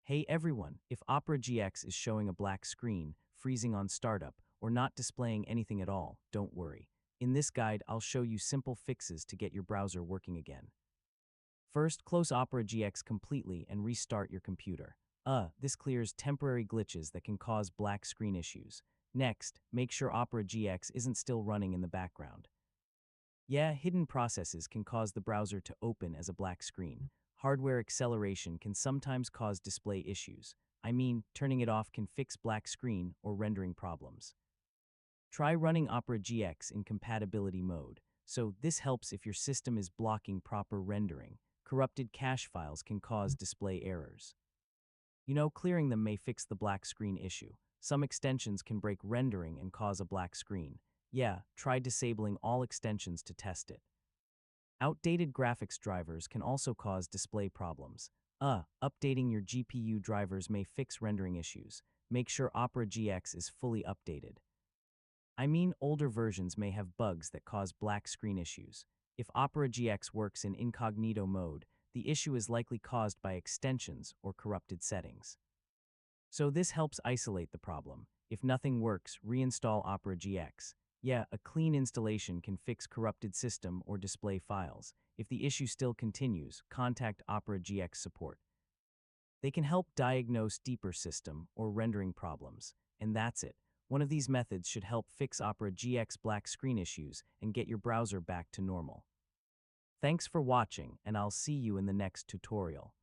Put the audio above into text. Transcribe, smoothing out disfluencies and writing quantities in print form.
Hey everyone, if Opera GX is showing a black screen, freezing on startup, or not displaying anything at all, don't worry. In this guide, I'll show you simple fixes to get your browser working again. First, close Opera GX completely and restart your computer. This clears temporary glitches that can cause black screen issues. Next, make sure Opera GX isn't still running in the background. Yeah, hidden processes can cause the browser to open as a black screen. Hardware acceleration can sometimes cause display issues. I mean, turning it off can fix black screen or rendering problems. Try running Opera GX in compatibility mode. So this helps if your system is blocking proper rendering. Corrupted cache files can cause display errors. Clearing them may fix the black screen issue. Some extensions can break rendering and cause a black screen. Yeah, try disabling all extensions to test it. Outdated graphics drivers can also cause display problems. Updating your GPU drivers may fix rendering issues. Make sure Opera GX is fully updated. I mean, older versions may have bugs that cause black screen issues. If Opera GX works in incognito mode, the issue is likely caused by extensions or corrupted settings. So this helps isolate the problem. If nothing works, reinstall Opera GX. Yeah, a clean installation can fix corrupted system or display files. If the issue still continues, contact Opera GX support. They can help diagnose deeper system or rendering problems. And that's it. One of these methods should help fix Opera GX black screen issues and get your browser back to normal. Thanks for watching, and I'll see you in the next tutorial.